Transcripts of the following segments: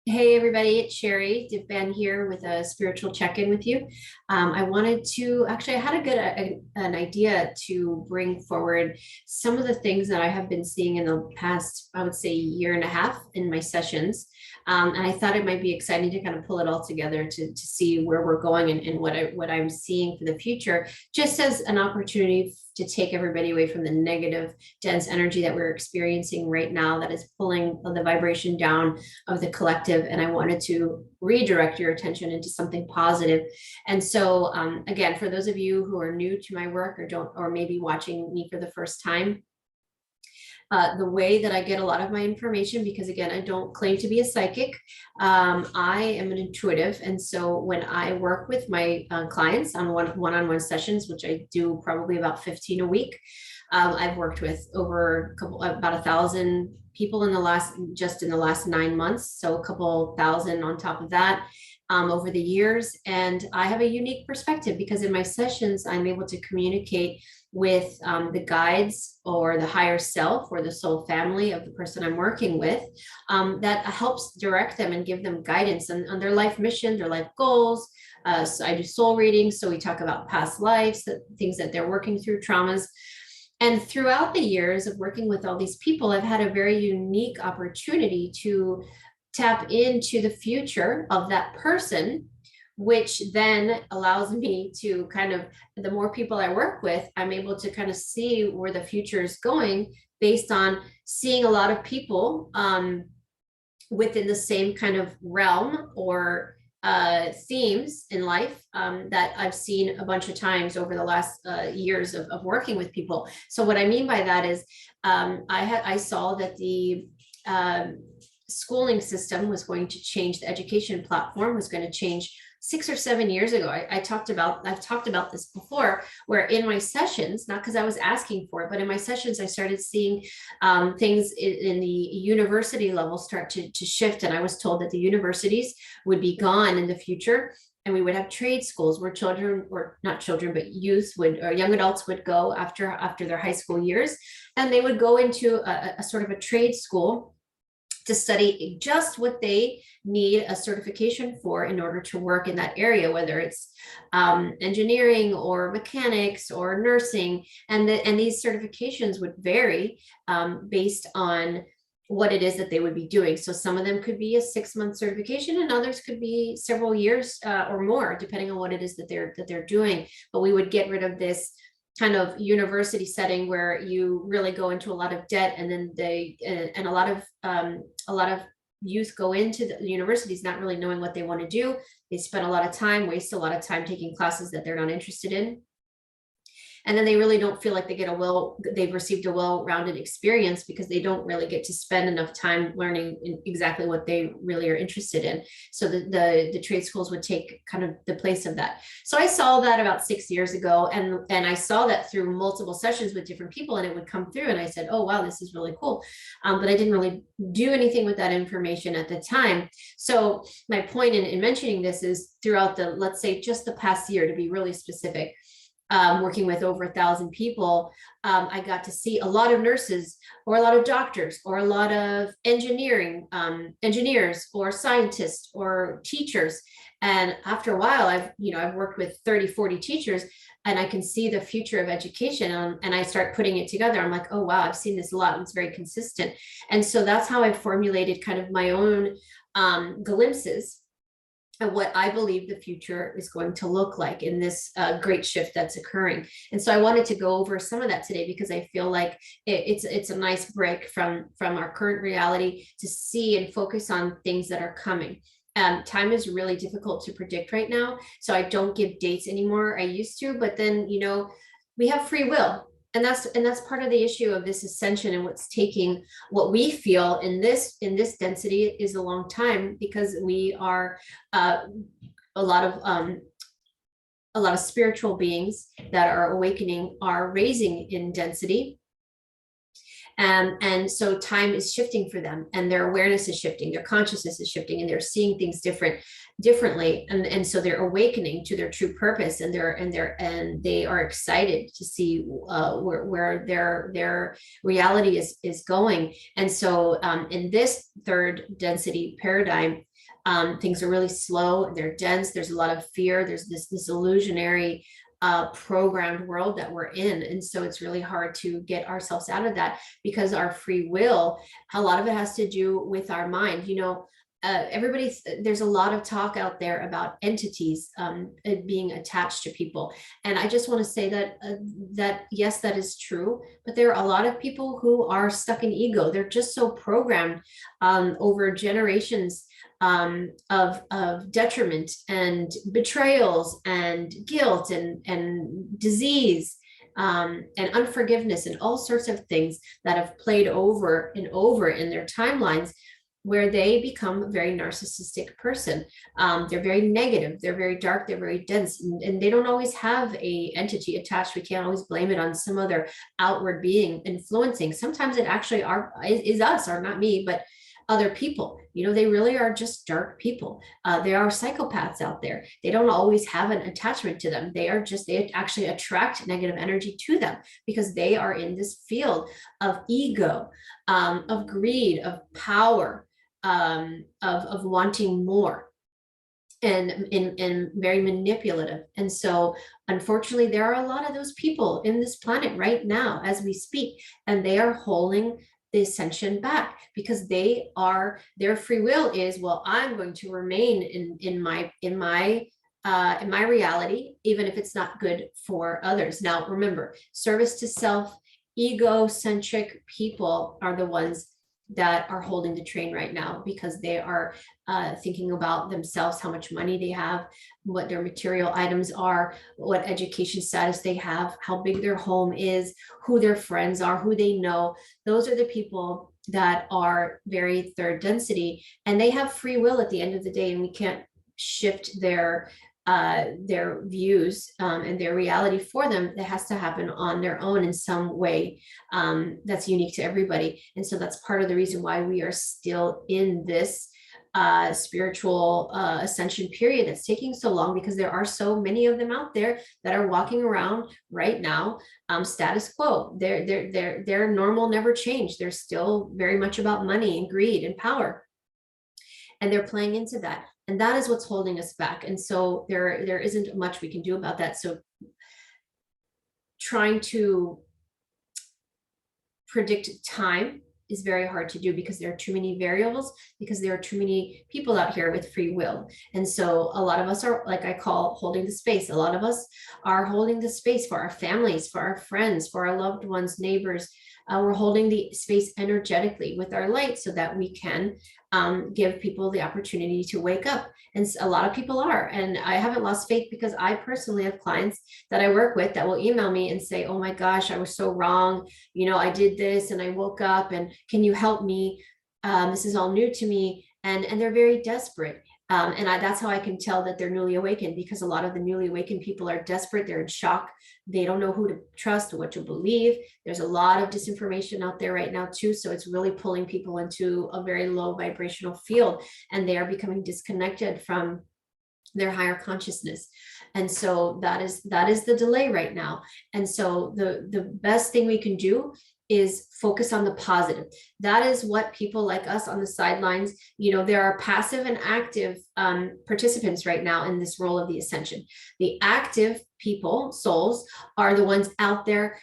Hey everybody, it's Sherri, Divband here with a spiritual check-in with you. I wanted to actually, I had an idea to bring forward some of the things that I have been seeing in the past, I would say, year and a half in my sessions. And I thought it might be exciting to kind of pull it all together to see where we're going and what I'm seeing for the future, just as an opportunity to take everybody away from the negative, dense energy that we're experiencing right now that is pulling the vibration down of the collective. And I wanted to redirect your attention into something positive. And so, again, for those of you who are new to my work or maybe watching me for the first time, the way that I get a lot of my information, because again, I don't claim to be a psychic. I am an intuitive. And so when I work with my clients on one-on-one sessions, which I do probably about 15 a week, I've worked with about 1,000 people just in the last 9 months. So a couple thousand on top of that. Over the years. And I have a unique perspective because in my sessions, I'm able to communicate with the guides or the higher self or the soul family of the person I'm working with, that helps direct them and give them guidance on their life mission, their life goals. So I do soul readings. So we talk about past lives, things that they're working through, traumas. And throughout the years of working with all these people, I've had a very unique opportunity to tap into the future of that person, which then allows me to kind of, the more people I work with, I'm able to kind of see where the future is going based on seeing a lot of people within the same kind of realm or themes in life that I've seen a bunch of times over the last years of working with people. So what I mean by that is I saw that the schooling system was going to change, the education platform was going to change 6 or 7 years ago. I've talked about this before, where in my sessions, not because I was asking for it, but in my sessions, I started seeing things in the university level start to shift. And I was told that the universities would be gone in the future. And we would have trade schools where children, or not children, but youth or young adults would go after their high school years. And they would go into a sort of a trade school to study just what they need a certification for in order to work in that area, whether it's engineering or mechanics or nursing. And these certifications would vary based on what it is that they would be doing. So some of them could be a 6-month certification and others could be several years or more, depending on what it is that they're doing. But we would get rid of this kind of university setting where you really go into a lot of debt, and then a lot of youth go into the universities not really knowing what they want to do. They spend a lot of time, waste a lot of time taking classes that they're not interested in. And then they really don't feel like they've received a well-rounded experience because they don't really get to spend enough time learning exactly what they really are interested in. So the trade schools would take kind of the place of that. So I saw that about 6 years ago, and I saw that through multiple sessions with different people, and it would come through, and I said, oh, wow, this is really cool. But I didn't really do anything with that information at the time. So my point in mentioning this is throughout let's say just the past year, to be really specific, working with over 1,000 people, I got to see a lot of nurses or a lot of doctors or a lot of engineers or scientists or teachers. And after a while, I've worked with 30, 40 teachers, and I can see the future of education, and I start putting it together. I'm like, oh, wow, I've seen this a lot. And it's very consistent. And so that's how I formulated kind of my own glimpses and what I believe the future is going to look like in this great shift that's occurring. And so I wanted to go over some of that today because I feel like it's a nice break from our current reality to see and focus on things that are coming. Time is really difficult to predict right now, so I don't give dates anymore. I used to, but then we have free will. And that's part of the issue of this ascension, and what's taking what we feel in this density is a long time, because we are a lot of spiritual beings that are awakening, are raising in density. And so time is shifting for them, and their awareness is shifting, their consciousness is shifting, and they're seeing things differently. And so they're awakening to their true purpose, and they are excited to see where their reality is going. And so in this third density paradigm, Things are really slow, they're dense, there's a lot of fear, there's this illusionary programmed world that we're in. And so it's really hard to get ourselves out of that, because our free will, a lot of it has to do with our mind. There's a lot of talk out there about entities being attached to people. And I just want to say that yes, that is true, but there are a lot of people who are stuck in ego. They're just so programmed over generations of detriment and betrayals and guilt and disease and unforgiveness and all sorts of things that have played over and over in their timelines, where they become a very narcissistic person. They're very negative, they're very dark, they're very dense, and they don't always have a entity attached. We can't always blame it on some other outward being influencing. Sometimes it actually is us, or not me, but other people. They really are just dark people. There are psychopaths out there. They don't always have an attachment to them. They actually attract negative energy to them, because they are in this field of ego, of greed, of power, of wanting more, and very manipulative. And so unfortunately, there are a lot of those people in this planet right now as we speak, and they are holding the ascension back, because their free will is, well, I'm going to remain in my reality, even if it's not good for others. Now remember, service to self, egocentric people are the ones that are holding the train right now, because they are thinking about themselves, how much money they have, what their material items are, what education status they have, how big their home is, who their friends are, who they know. Those are the people that are very third density, and they have free will at the end of the day, and we can't shift their views and their reality for them. That has to happen on their own in some way that's unique to everybody. And so that's part of the reason why we are still in this spiritual ascension period that's taking so long, because there are so many of them out there that are walking around right now status quo. Their normal never changed. They're still very much about money and greed and power, and they're playing into that. And that is what's holding us back. And so there isn't much we can do about that. So trying to predict time is very hard to do, because there are too many variables, because there are too many people out here with free will. And so a lot of us are, like I call, holding the space. A lot of us are holding the space for our families, for our friends, for our loved ones, neighbors. We're holding the space energetically with our light, so that we can give people the opportunity to wake up. And a lot of people are. And I haven't lost faith, because I personally have clients that I work with that will email me and say, oh my gosh, I was so wrong. I did this and I woke up, and can you help me? This is all new to me. And they're very desperate. That's how I can tell that they're newly awakened, because a lot of the newly awakened people are desperate. They're in shock. They don't know who to trust or what to believe. There's a lot of disinformation out there right now too. So it's really pulling people into a very low vibrational field, and they are becoming disconnected from their higher consciousness. And so that is the delay right now. And so the best thing we can do is focus on the positive. That is what people like us on the sidelines, there are passive and active participants right now in this role of the ascension. The active people, souls, are the ones out there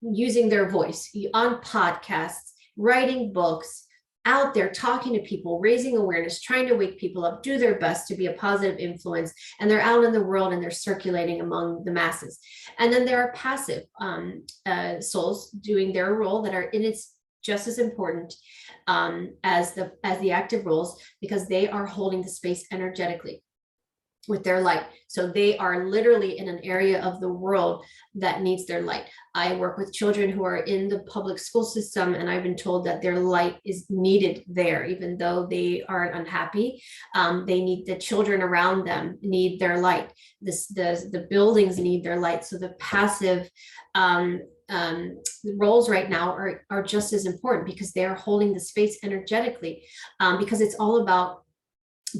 using their voice on podcasts, writing books, out there talking to people, raising awareness, trying to wake people up, do their best to be a positive influence. And they're out in the world and they're circulating among the masses. And then there are passive souls doing their role that are in it's just as important as the active roles, because they are holding the space energetically with their light. So they are literally in an area of the world that needs their light. I work with children who are in the public school system, and I've been told that their light is needed there, even though they aren't unhappy. They need, the children around them need their light. The buildings need their light. So the passive roles right now are just as important, because they are holding the space energetically, because it's all about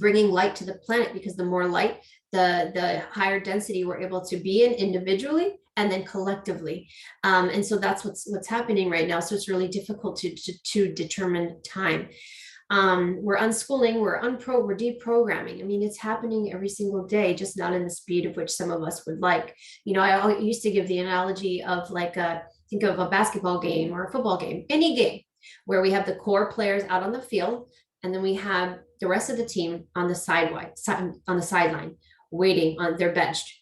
bringing light to the planet, because the more light, the higher density we're able to be in individually and then collectively. And so that's what's happening right now. So it's really difficult to determine time. We're unschooling, we're deprogramming. I mean, it's happening every single day, just not in the speed of which some of us would like. I used to give the analogy of think of a basketball game or a football game, any game where we have the core players out on the field, and then we have the rest of the team on the sideline waiting on their benched.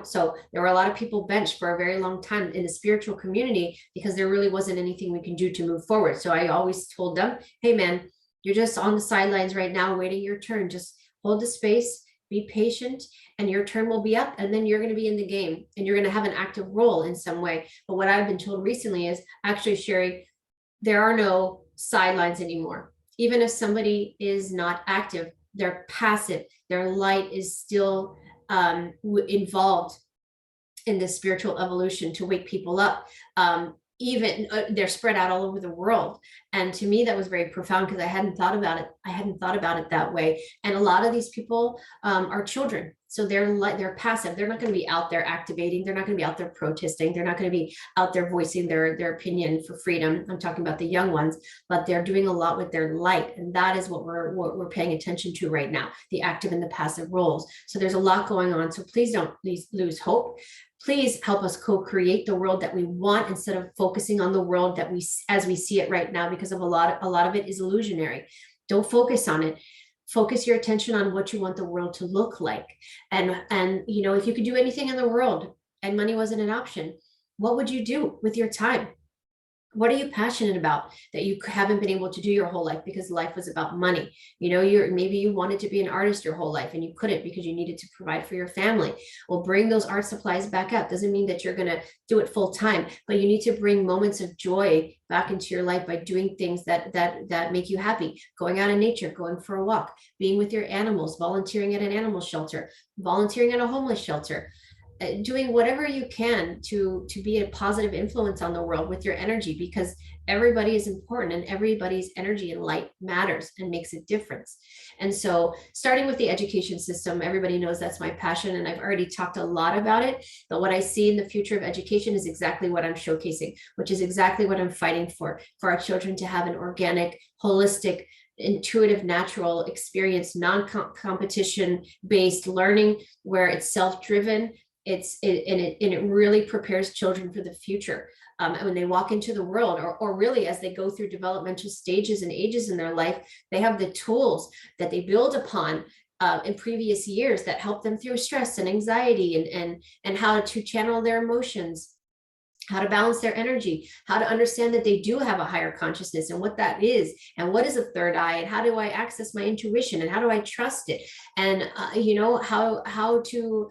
So there were a lot of people benched for a very long time in the spiritual community because there really wasn't anything we can do to move forward. So I always told them, hey man, you're just on the sidelines right now waiting your turn. Just hold the space, be patient, and your turn will be up, and then you're going to be in the game and you're going to have an active role in some way. But what I've been told recently is, actually, Sherri, there are no sidelines anymore. Even if somebody is not active, they're passive, their light is still involved in this spiritual evolution to wake people up. Even they're spread out all over the world. And to me, that was very profound because I hadn't thought about it. I hadn't thought about it that way. And a lot of these people are children. So they're passive. They're not going to be out there activating. They're not going to be out there protesting. They're not going to be out there voicing their opinion for freedom. I'm talking about the young ones, but they're doing a lot with their light. And that is what we're paying attention to right now, the active and the passive roles. So there's a lot going on. So please don't lose hope. Please help us co-create the world that we want instead of focusing on the world that as we see it right now, because of a lot of it is illusionary. Don't focus on it. Focus your attention on what you want the world to look like. And if you could do anything in the world and money wasn't an option, what would you do with your time? What are you passionate about that you haven't been able to do your whole life because life was about money? Maybe you wanted to be an artist your whole life and you couldn't because you needed to provide for your family. Well, bring those art supplies back up. Doesn't mean that you're going to do it full time, but you need to bring moments of joy back into your life by doing things that make you happy. Going out in nature, going for a walk, being with your animals, volunteering at an animal shelter, volunteering at a homeless shelter. Doing whatever you can to be a positive influence on the world with your energy, because everybody is important and everybody's energy and light matters and makes a difference. And so starting with the education system, everybody knows that's my passion and I've already talked a lot about it, but what I see in the future of education is exactly what I'm showcasing, which is exactly what I'm fighting for our children to have an organic, holistic, intuitive, natural experience, non-competition based learning where it's self-driven. It really prepares children for the future. And when they walk into the world, or really as they go through developmental stages and ages in their life, they have the tools that they build upon in previous years that help them through stress and anxiety and how to channel their emotions, how to balance their energy, how to understand that they do have a higher consciousness and what that is, and what is a third eye, and how do I access my intuition, and how do I trust it, and how to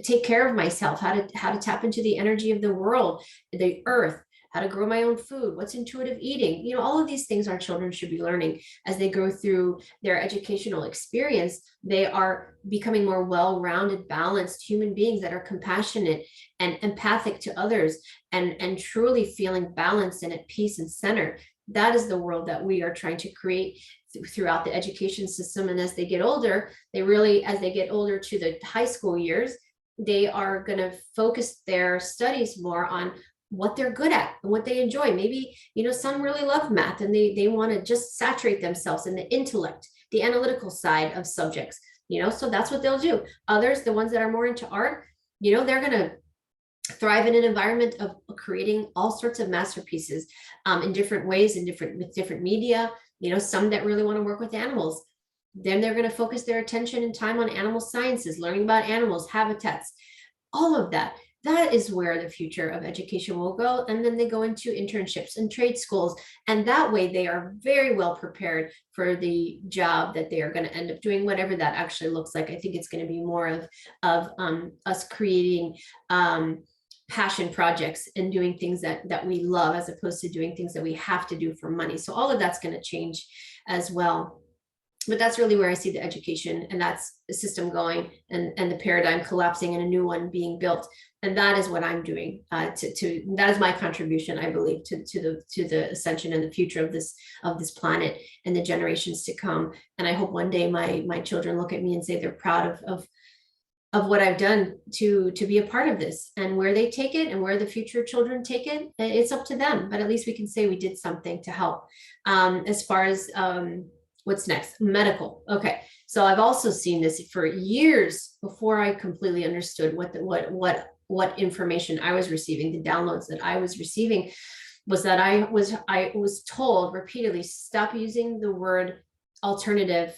take care of myself, how to tap into the energy of the world, the earth, how to grow my own food, what's intuitive eating. All of these things our children should be learning as they go through their educational experience. They are becoming more well-rounded, balanced human beings that are compassionate and empathic to others and truly feeling balanced and at peace and centered. That is the world that we are trying to create throughout the education system. And as they get older, as they get older to the high school years, they are going to focus their studies more on what they're good at and what they enjoy. Maybe, some really love math and they want to just saturate themselves in the intellect, the analytical side of subjects, so that's what they'll do. Others, the ones that are more into art, they're going to thrive in an environment of creating all sorts of masterpieces in different ways, with different media. Some that really want to work with animals, then they're going to focus their attention and time on animal sciences, learning about animals, habitats, all of that. That is where the future of education will go. And then they go into internships and trade schools. And that way they are very well prepared for the job that they are going to end up doing, whatever that actually looks like. I think it's going to be more of us creating passion projects and doing things that we love, as opposed to doing things that we have to do for money. So all of that's going to change as well. But that's really where I see the education and that's the system going, and the paradigm collapsing and a new one being built. And that is what I'm doing that is my contribution, I believe, to the ascension and the future of this planet and the generations to come. And I hope one day my children look at me and say they're proud of of what I've done to be a part of this. And where they take it and where the future children take it, it's up to them. But at least we can say we did something to help. As far as what's next, medical. Okay, so I've also seen this for years before I completely understood what information I was receiving, the downloads that I was receiving, was that I was told repeatedly, stop using the word alternative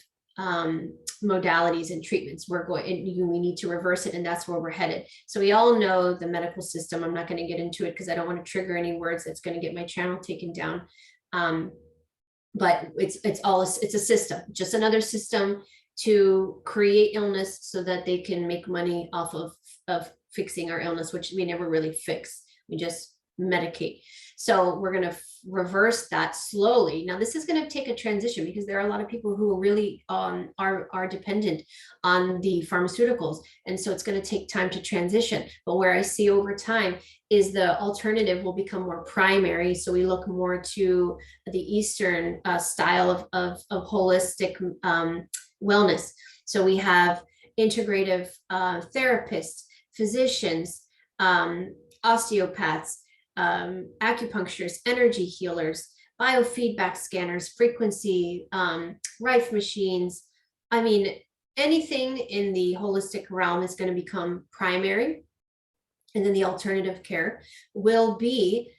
modalities and treatments. We need to reverse it, and that's where we're headed. So we all know the medical system. I'm not going to get into it because I don't want to trigger any words that's going to get my channel taken down. But it's a system, just another system to create illness so that they can make money off of fixing our illness, which we never really fix. We just medicate. So we're going to reverse that slowly. Now, this is going to take a transition because there are a lot of people who really are dependent on the pharmaceuticals. And so it's going to take time to transition. But where I see over time is the alternative will become more primary. So we look more to the Eastern style of holistic wellness. So we have integrative therapists, physicians, osteopaths, acupuncturists, energy healers, biofeedback scanners, frequency, Rife machines. I mean, anything in the holistic realm is going to become primary. And then the alternative care will be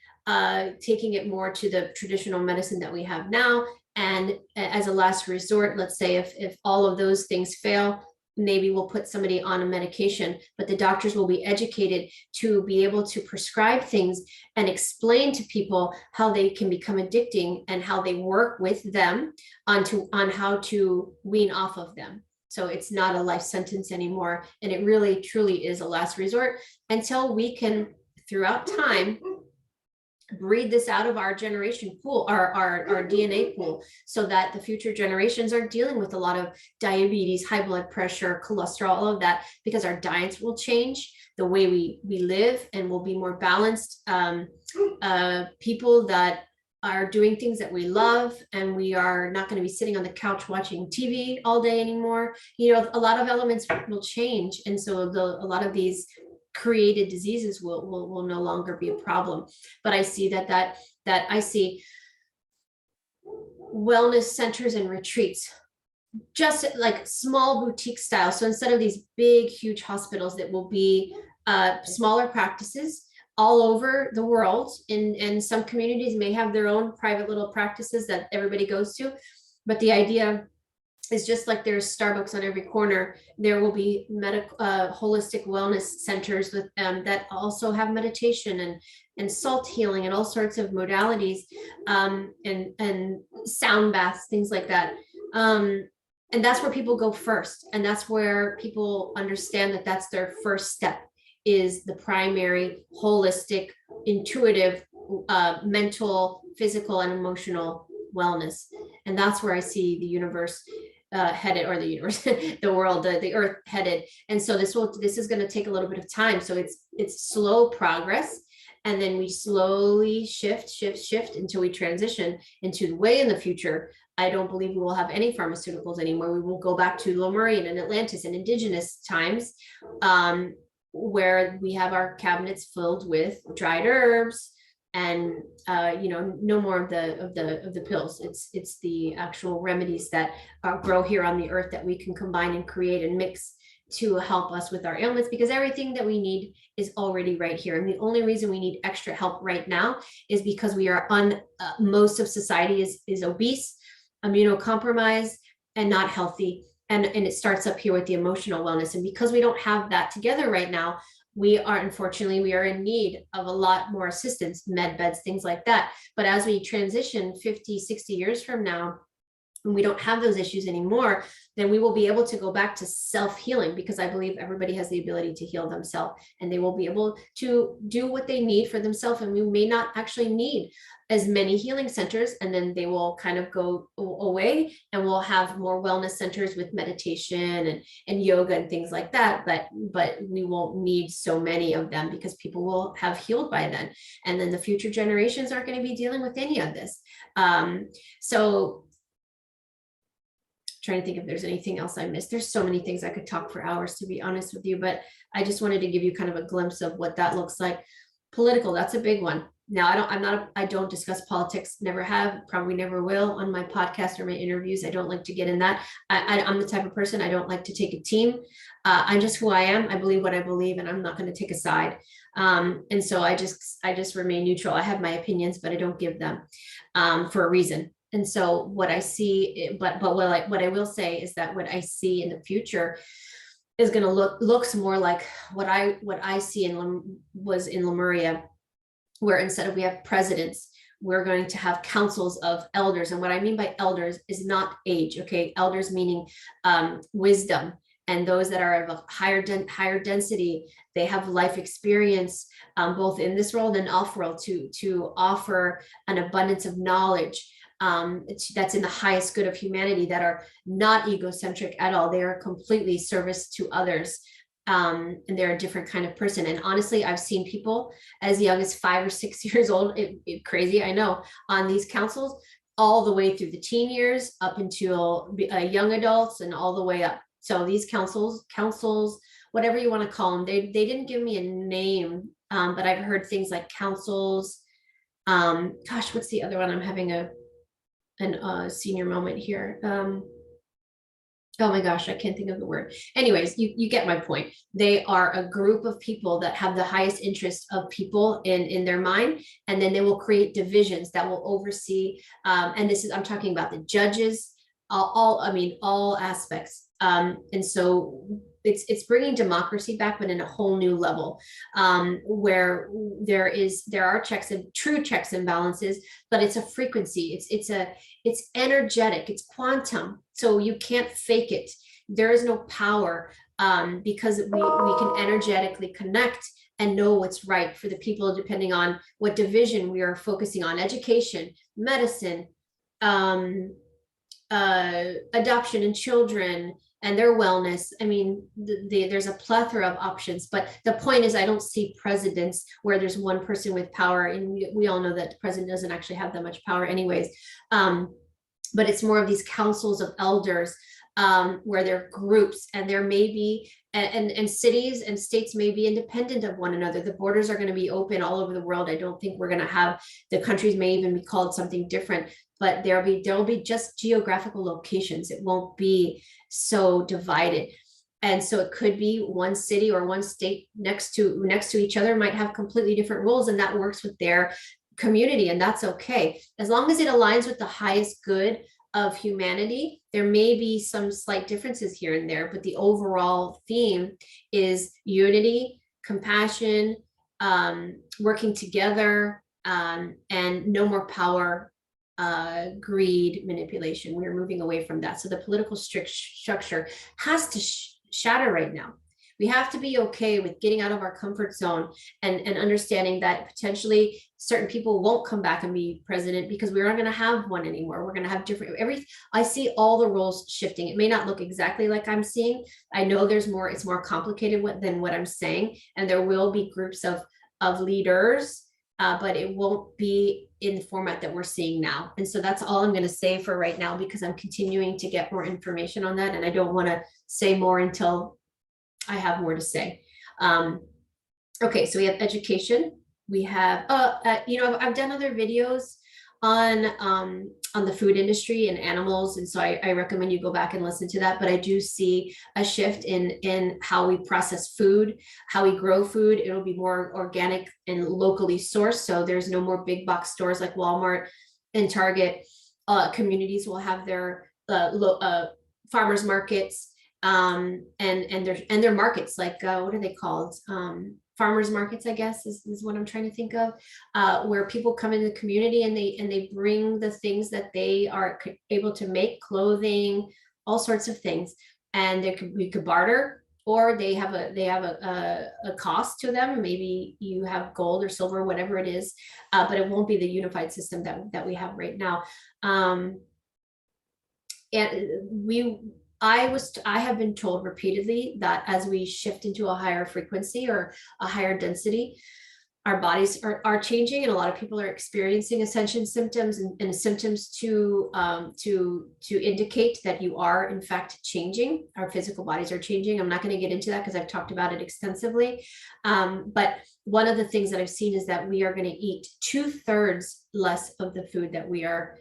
taking it more to the traditional medicine that we have now. And as a last resort, let's say if all of those things fail, maybe we'll put somebody on a medication, but the doctors will be educated to be able to prescribe things and explain to people how they can become addicting and how they work with them on how to wean off of them. So it's not a life sentence anymore. And it really, truly is a last resort until we can, throughout time, breed this out of our generation pool, our DNA pool, so that the future generations are dealing with a lot of diabetes, high blood pressure, cholesterol, all of that, because our diets will change, the way we live, and we'll be more balanced. People that are doing things that we love, and we are not going to be sitting on the couch watching TV all day anymore. You know, a lot of elements will change. And so a lot of these created diseases will no longer be a problem. But I see that I see wellness centers and retreats, just like small boutique style. So instead of these big, huge hospitals, that will be smaller practices all over the world. And some communities may have their own private little practices that everybody goes to. But the idea is, just like there's Starbucks on every corner, there will be medical holistic wellness centers with that also have meditation and salt healing and all sorts of modalities, and sound baths, things like that. And that's where people go first. And that's where people understand that that's their first step, is the primary, holistic, intuitive, mental, physical, and emotional wellness. And that's where I see the universe headed, or the universe, the world, the earth headed. And so this is going to take a little bit of time. So it's slow progress. And then we slowly shift until we transition into the way in the future. I don't believe we will have any pharmaceuticals anymore. We will go back to Lemurian and Atlantis and indigenous times, where we have our cabinets filled with dried herbs, and no more of the pills. It's the actual remedies that grow here on the earth that we can combine and create and mix to help us with our ailments, because everything that we need is already right here. And the only reason we need extra help right now is because we are most of society is obese, immunocompromised, and not healthy. And it starts up here with the emotional wellness. And because we don't have that together right now, unfortunately, we are in need of a lot more assistance, med beds, things like that. But as we transition 50, 60 years from now, and we don't have those issues anymore, then we will be able to go back to self-healing, because I believe everybody has the ability to heal themselves, and they will be able to do what they need for themselves. And we may not actually need as many healing centers, and then they will kind of go away, and we'll have more wellness centers with meditation and yoga and things like that. But we won't need so many of them, because people will have healed by then. And then the future generations aren't going to be dealing with any of this. So trying to think if there's anything else I missed. There's so many things I could talk for hours, to be honest with you, but I just wanted to give you kind of a glimpse of what that looks like. Political, that's a big one. Now, I don't discuss politics, never have, probably never will on my podcast or my interviews. I don't like to get in that. I'm the type of person, I don't like to take a team. I'm just who I am. I believe what I believe, and I'm not going to take a side. And so I just remain neutral. I have my opinions, but I don't give them for a reason. And so what I see, but what I will say is that what I see in the future is going to looks more like what I see was in Lemuria, where instead of we have presidents, we're going to have councils of elders. And what I mean by elders is not age, okay? Elders meaning wisdom, and those that are of a higher density, they have life experience, both in this world and off world, to offer an abundance of knowledge that's in the highest good of humanity, that are not egocentric at all. They are completely service to others. And they're a different kind of person. And honestly, I've seen people as young as 5 or 6 years old, crazy, I know, on these councils, all the way through the teen years, up until young adults, and all the way up. So these councils, whatever you want to call them, they didn't give me a name, but I've heard things like councils. Gosh, what's the other one? I'm having a senior moment here. Oh my gosh, I can't think of the word. Anyways, you get my point. They are a group of people that have the highest interest of people in their mind, and then they will create divisions that will oversee. And I'm talking about the judges, all aspects. And so it's bringing democracy back, but in a whole new level, where there are true checks and balances, but it's a frequency. It's energetic. It's quantum. So you can't fake it. There is no power, because we can energetically connect and know what's right for the people, depending on what division we are focusing on: education, medicine, adoption and children, and their wellness. I mean, there's a plethora of options, but the point is, I don't see presidents where there's one person with power, and we all know that the president doesn't actually have that much power anyways. But it's more of these councils of elders, where there are groups, and there may be, and cities and states may be independent of one another. The borders are going to be open all over the world. I don't think we're going to have, the countries may even be called something different, but there'll be just geographical locations. It won't be so divided. And so it could be one city or one state next to each other might have completely different rules, and that works with their community, and that's okay, as long as it aligns with the highest good of humanity. There may be some slight differences here and there, but the overall theme is unity, compassion, working together, and no more power, greed, manipulation. We're moving away from that. So the political structure has to shatter right now. We have to be okay with getting out of our comfort zone, and understanding that potentially certain people won't come back and be president, because we're not going to have one anymore. We're going to have different, I see all the roles shifting. It may not look exactly like I'm seeing. I know it's more complicated than what I'm saying. And there will be groups of leaders, but it won't be in the format that we're seeing now. And so that's all I'm going to say for right now, because I'm continuing to get more information on that. And I don't want to say more until I have more to say. Okay, so we have education. We have, I've done other videos on the food industry and animals, and so I recommend you go back and listen to that. But I do see a shift in how we process food, how we grow food. It'll be more organic and locally sourced. So there's no more big box stores like Walmart and Target. Communities will have their farmers markets. And their markets, like what are they called? Farmers markets, I guess, is what I'm trying to think of, where people come in the community and they bring the things that they are able to make, clothing, all sorts of things, and we could barter, or they have a cost to them. Maybe you have gold or silver, whatever it is, but it won't be the unified system that we have right now. And I have been told repeatedly that as we shift into a higher frequency or a higher density, our bodies are changing, and a lot of people are experiencing ascension symptoms and symptoms to indicate that you are in fact changing. Our physical bodies are changing. I'm not going to get into that because I've talked about it extensively. But one of the things that I've seen is that we are going to eat 2/3 less of the food that we are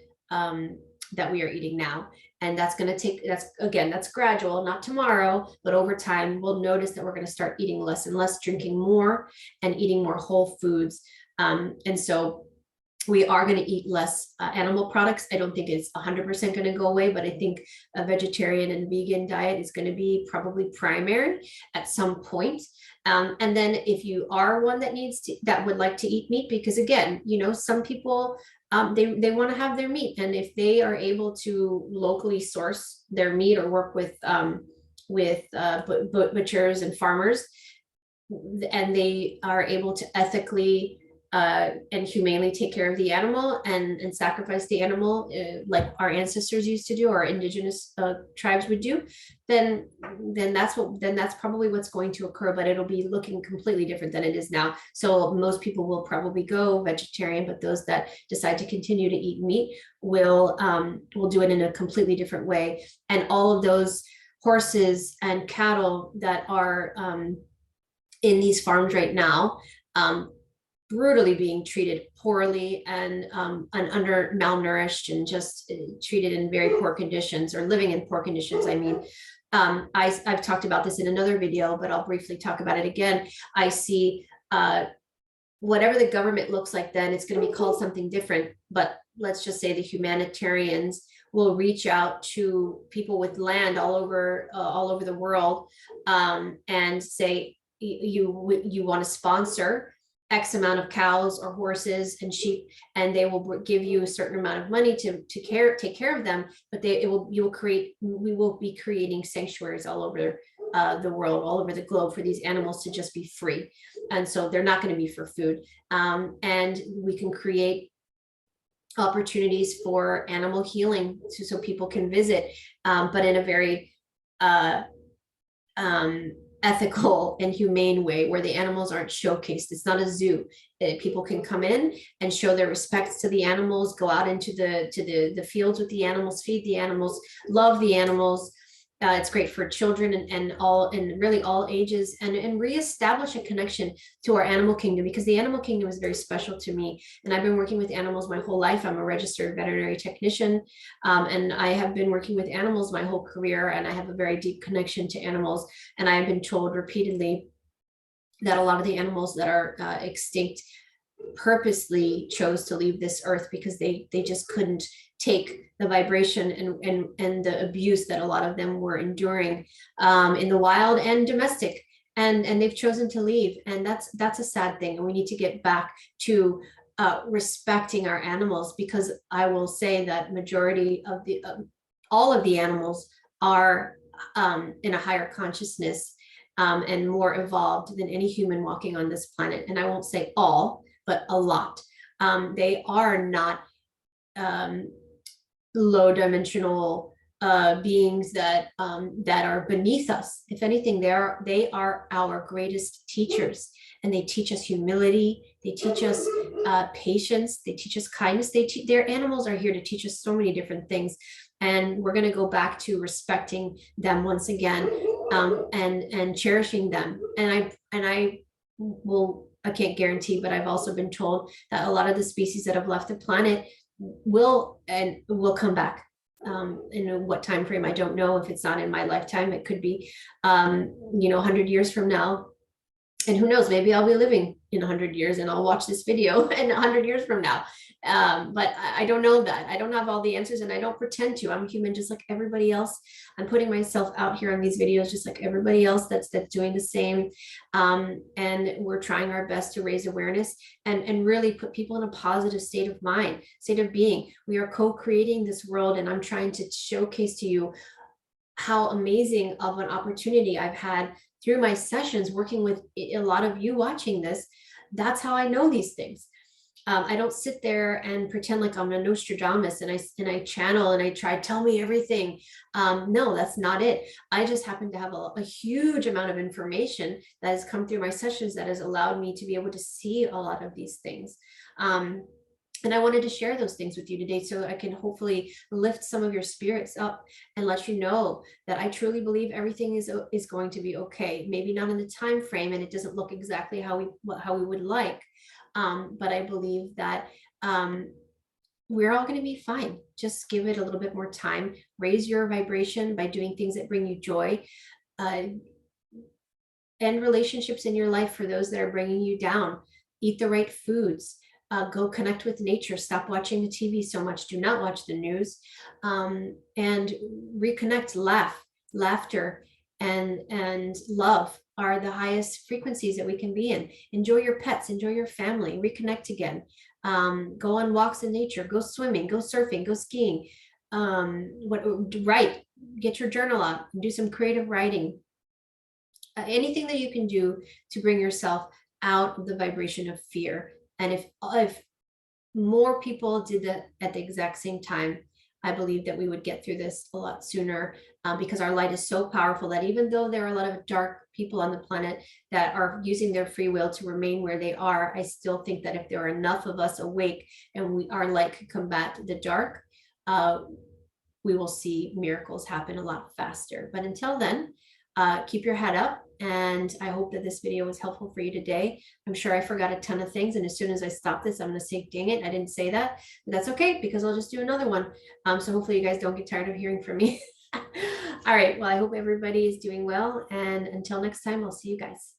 eating now. And that's going to take, that's gradual, not tomorrow, but over time, we'll notice that we're going to start eating less and less, drinking more, and eating more whole foods. And so we are going to eat less animal products. I don't think it's 100% going to go away, but I think a vegetarian and vegan diet is going to be probably primary at some point. And then if you are one that would like to eat meat, because again, some people, they want to have their meat, and if they are able to locally source their meat or work with butchers and farmers, and they are able to ethically and humanely take care of the animal and sacrifice the animal like our ancestors used to do, or indigenous tribes would do, then that's probably what's going to occur, but it'll be looking completely different than it is now. So most people will probably go vegetarian, but those that decide to continue to eat meat will do it in a completely different way. And all of those horses and cattle that are in these farms right now, brutally being treated poorly and under malnourished and just treated in very poor conditions, or living in poor conditions. I mean, I've talked about this in another video, but I'll briefly talk about it again. I see whatever the government looks like, then it's going to be called something different. But let's just say the humanitarians will reach out to people with land all over the world and say, you want to sponsor X amount of cows or horses and sheep, and they will give you a certain amount of money to take care of them. But we will be creating sanctuaries all over the world, all over the globe, for these animals to just be free. And so they're not going to be for food. And we can create opportunities for animal healing so people can visit, but in a very ethical and humane way, where the animals aren't showcased. It's not a zoo. People can come in and show their respects to the animals, go out into the fields with the animals, feed the animals, love the animals. It's great for children and really all ages, and reestablish a connection to our animal kingdom, because the animal kingdom is very special to me. And I've been working with animals my whole life. I'm a registered veterinary technician, and I have been working with animals my whole career, and I have a very deep connection to animals. And I have been told repeatedly that a lot of the animals that are extinct purposely chose to leave this earth because they just couldn't take the vibration and the abuse that a lot of them were enduring in the wild and domestic, and they've chosen to leave. And that's a sad thing, and we need to get back to respecting our animals, because I will say that majority of all of the animals are in a higher consciousness and more evolved than any human walking on this planet. And I won't say all, but a lot. They are not low dimensional beings that are beneath us. If anything, they are our greatest teachers, and they teach us humility. They teach us patience. They teach us kindness. Their animals are here to teach us so many different things, and we're going to go back to respecting them once again, and cherishing them. And I can't guarantee, but I've also been told that a lot of the species that have left the planet will come back. In what time frame, I don't know. If it's not in my lifetime, it could be 100 years from now. And who knows, maybe I'll be living in 100 years and I'll watch this video in 100 years from now. But I don't know that. I don't have all the answers, and I don't pretend to. I'm human just like everybody else. I'm putting myself out here on these videos just like everybody else that's doing the same. And we're trying our best to raise awareness and really put people in a positive state of mind, state of being. We are co-creating this world, and I'm trying to showcase to you how amazing of an opportunity I've had through my sessions working with a lot of you watching this. That's how I know these things. I don't sit there and pretend like I'm a Nostradamus and I channel and I try tell me everything. No, that's not it. I just happen to have a huge amount of information that has come through my sessions that has allowed me to be able to see a lot of these things. And I wanted to share those things with you today so I can hopefully lift some of your spirits up and let you know that I truly believe everything is going to be okay. Maybe not in the time frame, and it doesn't look exactly how we would like, but I believe that we're all going to be fine. Just give it a little bit more time. Raise your vibration by doing things that bring you joy. End relationships in your life for those that are bringing you down. Eat the right foods. Go connect with nature. Stop watching the TV so much. Do not watch the news. And reconnect. Laughter and love are the highest frequencies that we can be in. Enjoy your pets. Enjoy your family. Reconnect again. Go on walks in nature. Go swimming. Go surfing. Go skiing. Write. Get your journal out. Do some creative writing. Anything that you can do to bring yourself out of the vibration of fear. And if more people did that at the exact same time, I believe that we would get through this a lot sooner, because our light is so powerful that even though there are a lot of dark people on the planet that are using their free will to remain where they are, I still think that if there are enough of us awake and our light can combat the dark, we will see miracles happen a lot faster. But until then, keep your head up. And I hope that this video was helpful for you today. I'm sure I forgot a ton of things. And as soon as I stop this, I'm going to say, dang it, I didn't say that. But that's okay, because I'll just do another one. So hopefully you guys don't get tired of hearing from me. All right. Well, I hope everybody is doing well. And until next time, I'll see you guys.